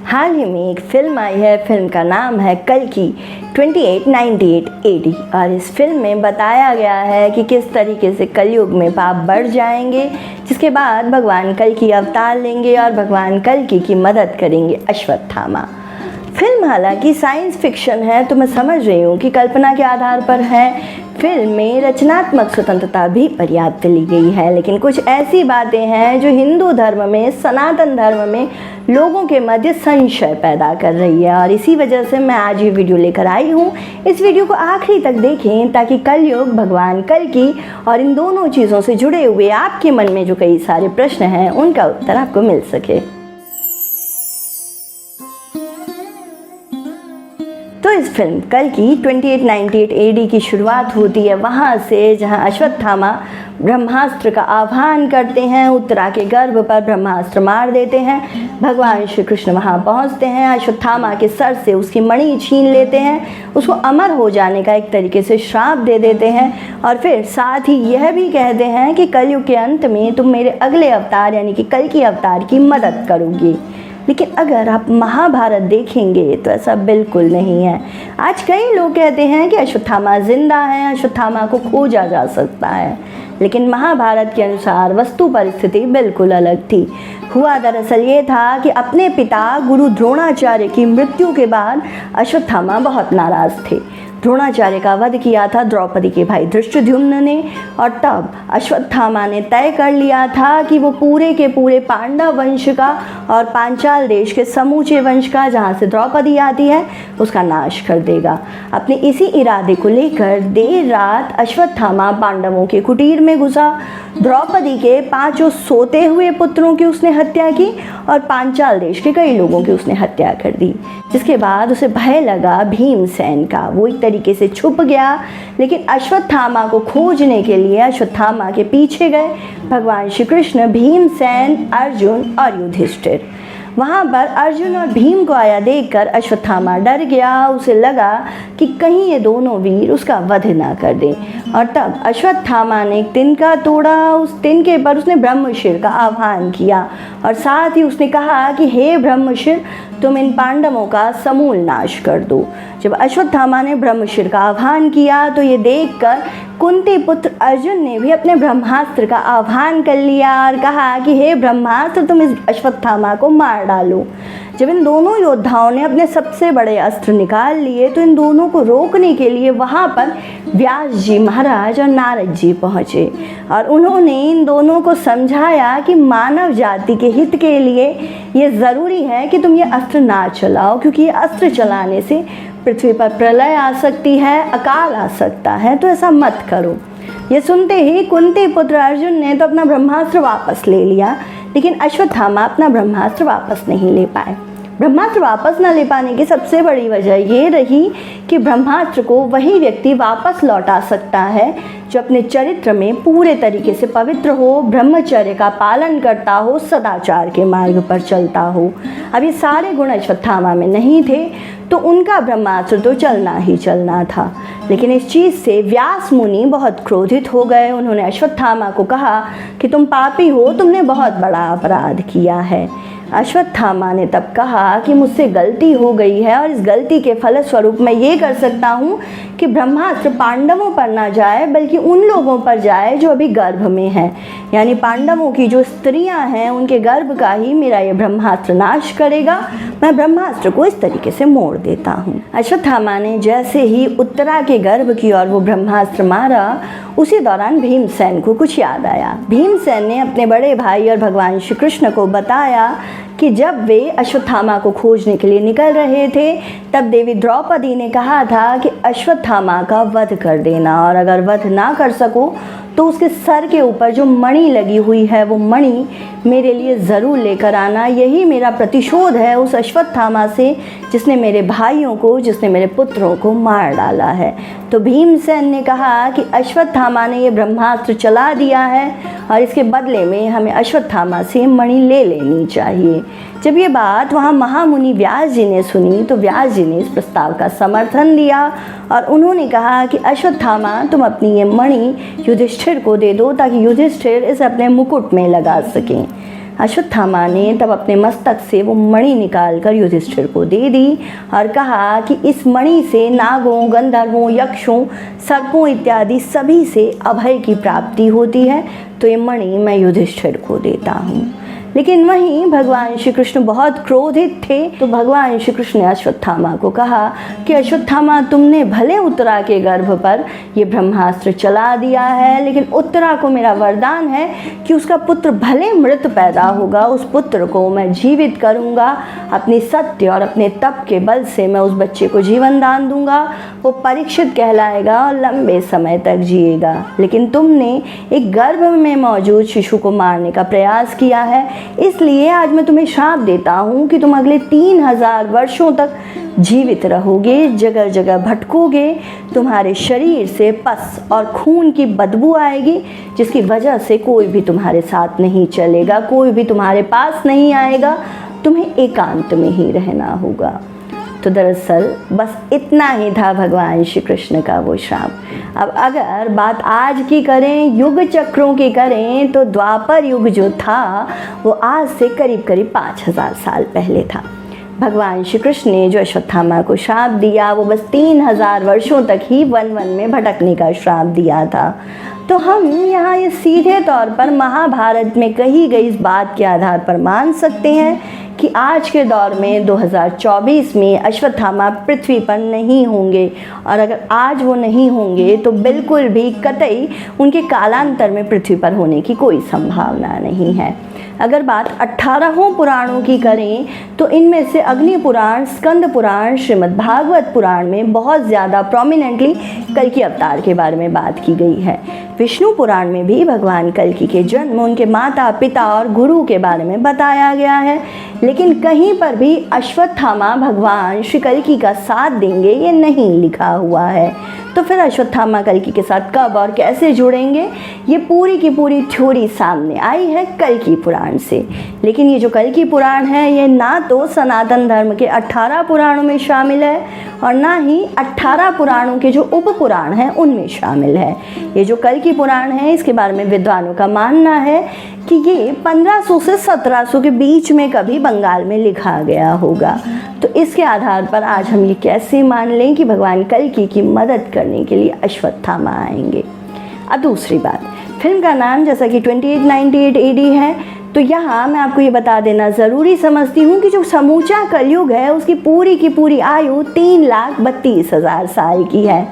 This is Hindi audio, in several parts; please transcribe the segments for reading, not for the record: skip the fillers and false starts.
हाल ही में एक फिल्म आई है। फिल्म का नाम है कल्कि 2898 AD और इस फिल्म में बताया गया है कि किस तरीके से कलयुग में पाप बढ़ जाएंगे, जिसके बाद भगवान कल्कि अवतार लेंगे और भगवान कल्कि की मदद करेंगे अश्वत्थामा। फिल्म हालांकि साइंस फिक्शन है, तो मैं समझ रही हूँ कि कल्पना के आधार पर है। फिल्म में रचनात्मक स्वतंत्रता भी पर्याप्त ली गई है, लेकिन कुछ ऐसी बातें हैं जो हिंदू धर्म में, सनातन धर्म में लोगों के मध्य संशय पैदा कर रही है और इसी वजह से मैं आज ये वीडियो लेकर आई हूँ। इस वीडियो को आखिरी तक देखें ताकि कलयुग, भगवान कल्कि और इन दोनों चीज़ों से जुड़े हुए आपके मन में जो कई सारे प्रश्न हैं उनका उत्तर आपको मिल सके। तो इस फिल्म कल्कि 2898 AD की शुरुआत होती है वहाँ से जहाँ अश्वत्थामा ब्रह्मास्त्र का आह्वान करते हैं, उत्तरा के गर्भ पर ब्रह्मास्त्र मार देते हैं। भगवान श्री कृष्ण वहाँ पहुँचते हैं, अश्वत्थामा के सर से उसकी मणि छीन लेते हैं, उसको अमर हो जाने का एक तरीके से श्राप दे देते हैं और फिर साथ ही यह भी कहते हैं कि कलयुग के अंत में तुम मेरे अगले अवतार यानी कि कल्कि अवतार की मदद करोगी। लेकिन अगर आप महाभारत देखेंगे तो ऐसा बिल्कुल नहीं है। आज कई लोग कहते हैं कि अश्वत्थामा जिंदा है, अश्वत्थामा को खोजा जा सकता है, लेकिन महाभारत के अनुसार वस्तु परिस्थिति बिल्कुल अलग थी। हुआ दरअसल ये था कि अपने पिता गुरु द्रोणाचार्य की मृत्यु के बाद अश्वत्थामा बहुत नाराज़ थे। द्रोणाचार्य का वध किया था द्रौपदी के भाई धृष्टद्युम्न ने और तब अश्वत्थामा ने तय कर लिया था कि वो पूरे के पूरे पांडव वंश का और पांचाल देश के समूचे वंश का, जहाँ से द्रौपदी आती है, उसका नाश कर देगा। अपने इसी इरादे को लेकर देर रात अश्वत्थामा पांडवों के कुटीर में घुसा। द्रौपदी के 5 सोते हुए पुत्रों की उसने हत्या की और पांचाल देश के कई लोगों की उसने हत्या कर दी। जिसके बाद उसे भय लगा भीमसेन का, वो एक तरीके से छुप गया। लेकिन अश्वत्थामा को खोजने के लिए अश्वत्थामा के पीछे गए भगवान श्री कृष्ण, भीमसेन, अर्जुन और युधिष्ठिर। वहाँ पर अर्जुन और भीम को आया देखकर अश्वत्थामा डर गया। उसे लगा कि कहीं ये दोनों वीर उसका वध ना कर दें और तब अश्वत्थामा ने एक तिनका तोड़ा। उस तिनके पर उसने ब्रह्मशिर का आह्वान किया और साथ ही उसने कहा कि हे ब्रह्मशिर, तुम इन पांडवों का समूल नाश कर दो। जब अश्वत्थामा ने ब्रह्मशिर का आह्वान किया तो ये देखकर कुंती पुत्र अर्जुन ने भी अपने ब्रह्मास्त्र का आह्वान कर लिया और कहा कि हे ब्रह्मास्त्र, तुम इस अश्वत्थामा को मार डालो। जब इन दोनों योद्धाओं ने अपने सबसे बड़े अस्त्र निकाल लिए तो इन दोनों को रोकने के लिए वहाँ पर व्यास जी महाराज और नारद जी पहुँचे और उन्होंने इन दोनों को समझाया कि मानव जाति के हित के लिए ये ज़रूरी है कि तुम ये अस्त्र ना चलाओ, क्योंकि ये अस्त्र चलाने से पृथ्वी पर प्रलय आ सकती है, अकाल आ सकता है, तो ऐसा मत करो। ये सुनते ही कुंती पुत्र अर्जुन ने तो अपना ब्रह्मास्त्र वापस ले लिया, लेकिन अश्वत्थामा अपना ब्रह्मास्त्र वापस नहीं ले पाए। ब्रह्मास्त्र वापस न ले पाने की सबसे बड़ी वजह ये रही कि ब्रह्मास्त्र को वही व्यक्ति वापस लौटा सकता है जो अपने चरित्र में पूरे तरीके से पवित्र हो, ब्रह्मचर्य का पालन करता हो, सदाचार के मार्ग पर चलता हो। अब ये सारे गुण अश्वत्थामा में नहीं थे, तो उनका ब्रह्मास्त्र तो चलना ही चलना था। लेकिन इस चीज़ से व्यास मुनि बहुत क्रोधित हो गए। उन्होंने अश्वत्थामा को कहा कि तुम पापी हो, तुमने बहुत बड़ा अपराध किया है। अश्वत्थामा ने तब कहा कि मुझसे गलती हो गई है और इस गलती के फलस्वरूप मैं ये कर सकता हूँ कि ब्रह्मास्त्र पांडवों पर ना जाए बल्कि उन लोगों पर जाए जो अभी गर्भ में हैं, यानी पांडवों की जो स्त्रियां हैं उनके गर्भ का ही मेरा ये ब्रह्मास्त्र नाश करेगा। मैं ब्रह्मास्त्र को इस तरीके से मोड़ देता हूँ। अश्वत्थामा ने जैसे ही उत्तरा के गर्भ की ओर वो ब्रह्मास्त्र मारा, उसी दौरान भीमसेन को कुछ याद आया। भीमसेन ने अपने बड़े भाई और भगवान श्री कृष्ण को बताया कि जब वे अश्वत्थामा को खोजने के लिए निकल रहे थे तब देवी द्रौपदी ने कहा था कि अश्वत्थामा का वध कर देना और अगर वध ना कर सको तो उसके सर के ऊपर जो मणि लगी हुई है वो मणि मेरे लिए ज़रूर लेकर आना। यही मेरा प्रतिशोध है उस अश्वत्थामा से जिसने मेरे भाइयों को, जिसने मेरे पुत्रों को मार डाला है। तो भीमसेन ने कहा कि अश्वत्थामा ने ये ब्रह्मास्त्र चला दिया है और इसके बदले में हमें अश्वत्थामा से मणि ले लेनी चाहिए। जब ये बात वहाँ महामुनि व्यास जी ने सुनी तो व्यास जी ने इस प्रस्ताव का समर्थन दिया और उन्होंने कहा कि अश्वत्थामा, तुम अपनी ये मणि युधिष्ठिर को दे दो ताकि युधिष्ठिर इसे अपने मुकुट में लगा सकें। अश्वत्थामा ने तब अपने मस्तक से वो मणि निकालकर युधिष्ठिर को दे दी और कहा कि इस मणि से नागों, गंधर्वों, यक्षों, सर्पों इत्यादि सभी से अभय की प्राप्ति होती है, तो ये मणि मैं युधिष्ठिर को देता हूँ। लेकिन वहीं भगवान श्री कृष्ण बहुत क्रोधित थे, तो भगवान श्री कृष्ण ने अश्वत्थामा को कहा कि अश्वत्थामा, तुमने भले उत्तरा के गर्भ पर ये ब्रह्मास्त्र चला दिया है, लेकिन उत्तरा को मेरा वरदान है कि उसका पुत्र भले मृत पैदा होगा, उस पुत्र को मैं जीवित करूंगा। अपनी सत्य और अपने तप के बल से मैं उस बच्चे को जीवन दान दूंगा। वो परीक्षित कहलाएगा और लंबे समय तक जिएगा। लेकिन तुमने एक गर्भ में मौजूद शिशु को मारने का प्रयास किया है, इसलिए आज मैं तुम्हें श्राप देता हूँ कि तुम अगले 3000 वर्षों तक जीवित रहोगे, जगह जगह भटकोगे, तुम्हारे शरीर से पस और खून की बदबू आएगी, जिसकी वजह से कोई भी तुम्हारे साथ नहीं चलेगा, कोई भी तुम्हारे पास नहीं आएगा, तुम्हें एकांत में ही रहना होगा। तो दरअसल बस इतना ही था भगवान श्री कृष्ण का वो श्राप। अब अगर बात आज की करें, युग चक्रों की करें, तो द्वापर युग जो था वो आज से करीब करीब 5000 साल पहले था। भगवान श्री कृष्ण ने जो अश्वत्थामा को श्राप दिया वो बस 3000 वर्षों तक ही वन वन में भटकने का श्राप दिया था। तो हम यहाँ ये सीधे तौर पर महाभारत में कही गई इस बात के आधार पर मान सकते हैं कि आज के दौर में 2024 में अश्वत्थामा पृथ्वी पर नहीं होंगे, और अगर आज वो नहीं होंगे तो बिल्कुल भी कतई उनके कालांतर में पृथ्वी पर होने की कोई संभावना नहीं है। अगर बात 18 पुराणों की करें तो इनमें से अग्नि पुराण, स्कंद पुराण, श्रीमद् भागवत पुराण में बहुत ज़्यादा प्रोमिनेंटली कल्कि अवतार के बारे में बात की गई है। विष्णु पुराण में भी भगवान कल्कि के जन्म, उनके माता पिता और गुरु के बारे में बताया गया है, लेकिन कहीं पर भी अश्वत्थामा भगवान श्री कल्कि का साथ देंगे ये नहीं लिखा हुआ है। तो फिर अश्वत्थामा कल्कि के साथ कब और कैसे जुड़ेंगे, ये पूरी की पूरी थ्योरी सामने आई है कल्कि पुराण से। लेकिन ये जो कल्कि पुराण है ये ना तो सनातन धर्म के 18 पुराणों में शामिल है और ना ही 18 पुराणों के जो उप पुराण हैं उनमें शामिल है। ये जो कल्कि पुराण है इसके बारे में विद्वानों का मानना है कि ये 1500 से 1700 के बीच में कभी बंगाल में लिखा गया होगा। तो इसके आधार पर आज हम ये कैसे मान लें कि भगवान कल्कि की मदद करने के लिए अश्वत्थामा आएंगे। अब दूसरी बात, फिल्म का नाम जैसा कि 2898 AD है, तो यहाँ मैं आपको ये बता देना ज़रूरी समझती हूँ कि जो समूचा कलयुग है उसकी पूरी की पूरी आयु 3,32,000 साल की है,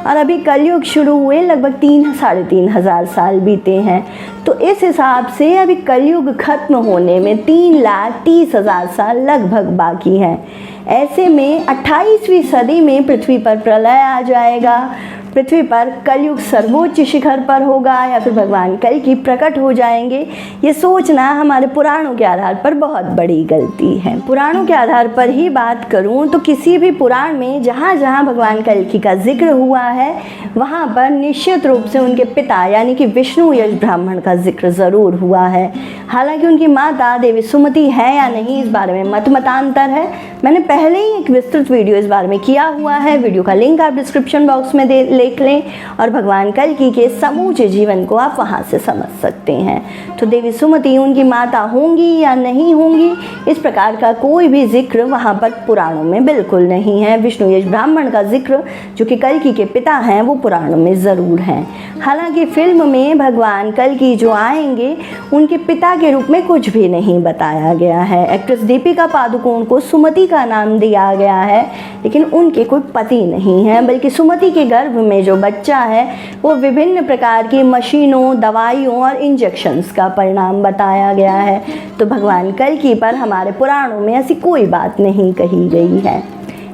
और अभी कलयुग शुरू हुए लगभग 3-3.5 हज़ार साल बीते हैं। तो इस हिसाब से अभी कलयुग खत्म होने में 3,30,000 साल लगभग बाकी हैं। ऐसे में 28वीं सदी में पृथ्वी पर प्रलय आ जाएगा, पृथ्वी पर कलयुग सर्वोच्च शिखर पर होगा या फिर भगवान कल्कि प्रकट हो जाएंगे, ये सोचना हमारे पुराणों के आधार पर बहुत बड़ी गलती है। पुराणों के आधार पर ही बात करूं तो किसी भी पुराण में जहाँ जहाँ भगवान कल्कि का जिक्र हुआ है वहाँ पर निश्चित रूप से उनके पिता यानी कि विष्णु यश ब्राह्मण का जिक्र ज़रूर हुआ है। हालांकि उनकी माता देवी सुमति है या नहीं इस बारे में मतांतर है। मैंने पहले ही एक विस्तृत वीडियो इस बारे में किया हुआ है, वीडियो का लिंक आप डिस्क्रिप्शन बॉक्स में देख लें और भगवान कल्कि के समूचे जीवन को आप वहां से समझ सकते हैं। तो देवी सुमति उनकी माता होंगी या नहीं होंगी इस प्रकार का कोई भी जिक्र वहां पर पुराणों में बिल्कुल नहीं है। विष्णु यश ब्राह्मण का जिक्र जो कि कल्कि के पिता हैं वो पुराणों में ज़रूर हैं। हालांकि फिल्म में भगवान कल्कि जो आएंगे उनके पिता के रूप में कुछ भी नहीं बताया गया है। एक्ट्रेस दीपिका पादुकोण को सुमति का नाम दिया गया है, लेकिन उनके कोई पति नहीं है, बल्कि सुमति के गर्भ में जो बच्चा है वो विभिन्न प्रकार की मशीनों, दवाइयों और इंजेक्शंस का परिणाम बताया गया है। तो भगवान कल्कि पर हमारे पुराणों में ऐसी कोई बात नहीं कही गई है।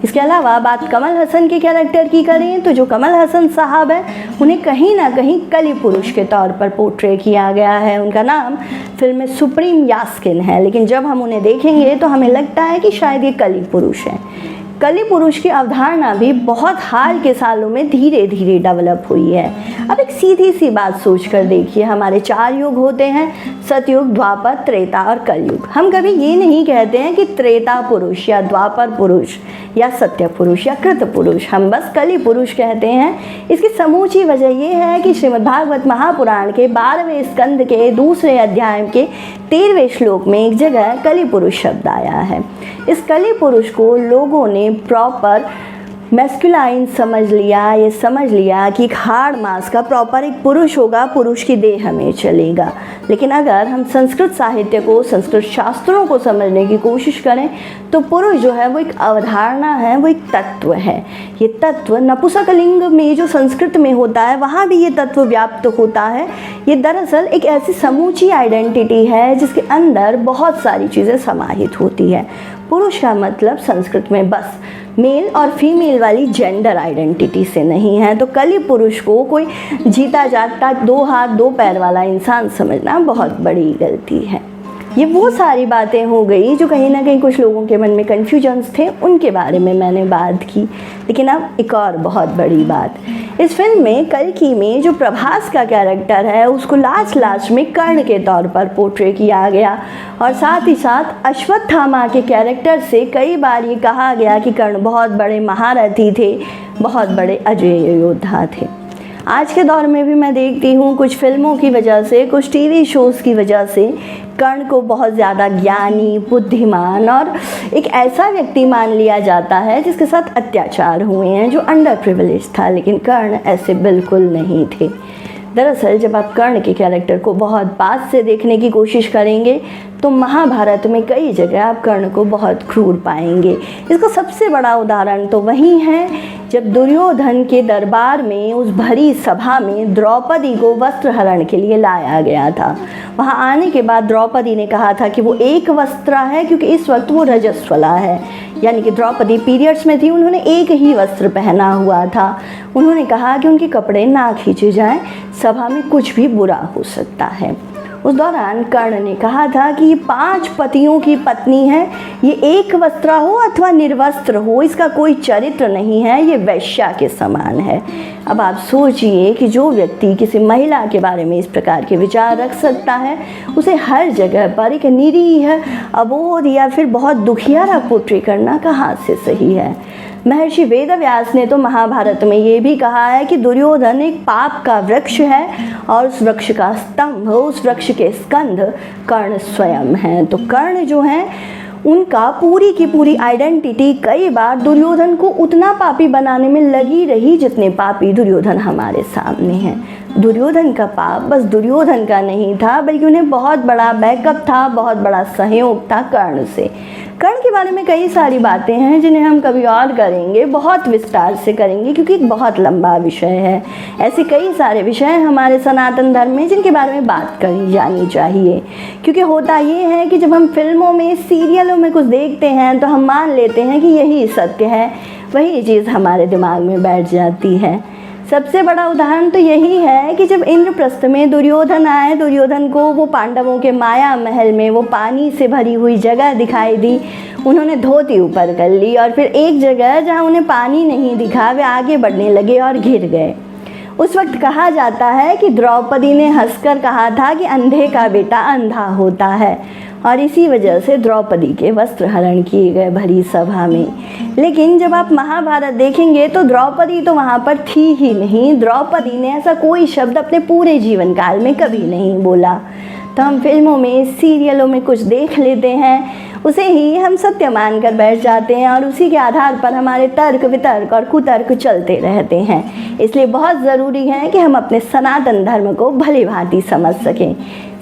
इसके अलावा बात कमल हसन के कैरेक्टर की करें तो जो कमल हसन साहब हैं उन्हें कहीं ना कहीं कलि पुरुष के तौर पर पोर्ट्रे किया गया है। उनका नाम फिल्म में सुप्रीम यास्किन है, लेकिन जब हम उन्हें देखेंगे तो हमें लगता है कि शायद ये कलि पुरुष है। कलि पुरुष की अवधारणा भी बहुत हाल के सालों में धीरे धीरे डेवलप हुई है। अब एक सीधी सी बात सोच कर देखिए, हमारे 4 युग होते हैं, सतयुग, द्वापर, त्रेता और कलयुग। हम कभी ये नहीं कहते हैं कि त्रेता पुरुष या द्वापर पुरुष या सत्य पुरुष या कृत पुरुष, हम बस कलि पुरुष कहते हैं। इसकी समूची वजह ये है कि श्रीमद् भागवत महापुराण के 12वें स्कंद के 2 अध्याय के 13वें श्लोक में एक जगह कली पुरुष शब्द आया है। इस कली पुरुष को लोगों ने प्रॉपर मैस्कुलाइन समझ लिया, ये समझ लिया कि एक हार्ड मास का प्रॉपर एक पुरुष होगा, पुरुष की देह में चलेगा। लेकिन अगर हम संस्कृत साहित्य को, संस्कृत शास्त्रों को समझने की कोशिश करें तो पुरुष जो है वो एक अवधारणा है, वो एक तत्व है। ये तत्व नपुंसकलिंग में जो संस्कृत में होता है वहाँ भी ये तत्व व्याप्त होता है। ये दरअसल एक ऐसी समूची आइडेंटिटी है जिसके अंदर बहुत सारी चीज़ें समाहित होती है। पुरुष का मतलब संस्कृत में बस मेल और फीमेल वाली जेंडर आइडेंटिटी से नहीं है। तो कली पुरुष को कोई जीता जागता 2 हाथ 2 पैर वाला इंसान समझना बहुत बड़ी गलती है। ये वो सारी बातें हो गई जो कहीं ना कहीं कुछ लोगों के मन में कन्फ्यूजन्स थे, उनके बारे में मैंने बात की। लेकिन अब एक और बहुत बड़ी बात, इस फिल्म में कल्कि में जो प्रभास का कैरेक्टर है उसको लास्ट में कर्ण के तौर पर पोर्ट्रे किया गया, और साथ ही साथ अश्वत्थामा के कैरेक्टर से कई बार ये कहा गया कि कर्ण बहुत बड़े महारथी थे, बहुत बड़े अजेय योद्धा थे। आज के दौर में भी मैं देखती हूँ कुछ फिल्मों की वजह से, कुछ टीवी शोज़ की वजह से कर्ण को बहुत ज़्यादा ज्ञानी, बुद्धिमान और एक ऐसा व्यक्ति मान लिया जाता है जिसके साथ अत्याचार हुए हैं, जो अंडर प्रिविलेज था। लेकिन कर्ण ऐसे बिल्कुल नहीं थे। दरअसल जब आप कर्ण के कैरेक्टर को बहुत पास से देखने की कोशिश करेंगे तो महाभारत में कई जगह आप कर्ण को बहुत क्रूर पाएंगे। इसका सबसे बड़ा उदाहरण तो वही है जब दुर्योधन के दरबार में उस भरी सभा में द्रौपदी को वस्त्र हरण के लिए लाया गया था। वहाँ आने के बाद द्रौपदी ने कहा था कि वो एक वस्त्र है, क्योंकि इस वक्त वो रजस्वला है, यानी कि द्रौपदी पीरियड्स में थी। उन्होंने एक ही वस्त्र पहना हुआ था। उन्होंने कहा कि उनके कपड़े ना खींचे जाएं, सभा में कुछ भी बुरा हो सकता है। उस दौरान कर्ण ने कहा था कि ये 5 पतियों की पत्नी है, ये एक वस्त्र हो अथवा निर्वस्त्र हो, इसका कोई चरित्र नहीं है, ये वैश्या के समान है। अब आप सोचिए कि जो व्यक्ति किसी महिला के बारे में इस प्रकार के विचार रख सकता है, उसे हर जगह पर एक निरीह, अबोध या फिर बहुत दुखियारा पोर्ट्रे करना कहाँ से सही है। महर्षि वेदव्यास ने तो महाभारत में ये भी कहा है कि दुर्योधन एक पाप का वृक्ष है और उस वृक्ष का स्तंभ, उस वृक्ष के स्कंध कर्ण स्वयं हैं। तो कर्ण जो हैं उनका पूरी की पूरी आइडेंटिटी कई बार दुर्योधन को उतना पापी बनाने में लगी रही जितने पापी दुर्योधन हमारे सामने हैं। दुर्योधन का पाप बस दुर्योधन का नहीं था, बल्कि उन्हें बहुत बड़ा बैकअप था, बहुत बड़ा सहयोग था कर्ण से। कर्ण के बारे में कई सारी बातें हैं जिन्हें हम कभी और करेंगे, बहुत विस्तार से करेंगे, क्योंकि एक बहुत लंबा विषय है। ऐसे कई सारे विषय हैं हमारे सनातन धर्म में जिनके बारे में बात करी जानी चाहिए। क्योंकि होता ये है कि जब हम फिल्मों में, सीरियलों में कुछ देखते हैं तो हम मान लेते हैं कि यही सत्य है, वही चीज़ हमारे दिमाग में बैठ जाती है। सबसे बड़ा उदाहरण तो यही है कि जब इंद्रप्रस्थ में दुर्योधन आए, दुर्योधन को वो पांडवों के माया महल में वो पानी से भरी हुई जगह दिखाई दी, उन्होंने धोती ऊपर कर ली और फिर एक जगह जहाँ उन्हें पानी नहीं दिखा वे आगे बढ़ने लगे और गिर गए। उस वक्त कहा जाता है कि द्रौपदी ने हंसकर कहा था कि अंधे का बेटा अंधा होता है, और इसी वजह से द्रौपदी के वस्त्र हरण किए गए भरी सभा में। लेकिन जब आप महाभारत देखेंगे तो द्रौपदी तो वहाँ पर थी ही नहीं। द्रौपदी ने ऐसा कोई शब्द अपने पूरे जीवन काल में कभी नहीं बोला। तो हम फिल्मों में, सीरियलों में कुछ देख लेते हैं, उसे ही हम सत्य मानकर बैठ जाते हैं और उसी के आधार पर हमारे तर्क वितर्क और कुतर्क चलते रहते हैं। इसलिए बहुत ज़रूरी है कि हम अपने सनातन धर्म को भली भांति समझ सकें।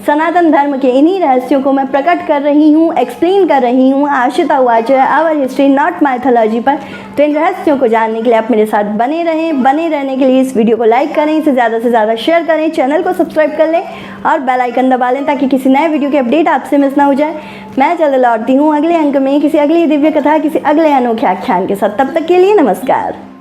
सनातन धर्म के इन्हीं रहस्यों को मैं प्रकट कर रही हूँ, एक्सप्लेन कर रही हूँ आशिता उवाच आवर हिस्ट्री नॉट माइथोलॉजी पर। तो इन रहस्यों को जानने के लिए आप मेरे साथ बने रहें। बने रहने के लिए इस वीडियो को लाइक करें, इसे ज़्यादा से ज़्यादा शेयर करें, चैनल को सब्सक्राइब कर लें और बेल आइकन दबा लें ताकि किसी नए वीडियो की अपडेट आपसे मिस ना हो जाए। मैं जल्द लौटती हूँ अगले अंक में किसी अगली दिव्य कथा, किसी अगले अनोखे आख्यान के साथ। तब तक के लिए नमस्कार।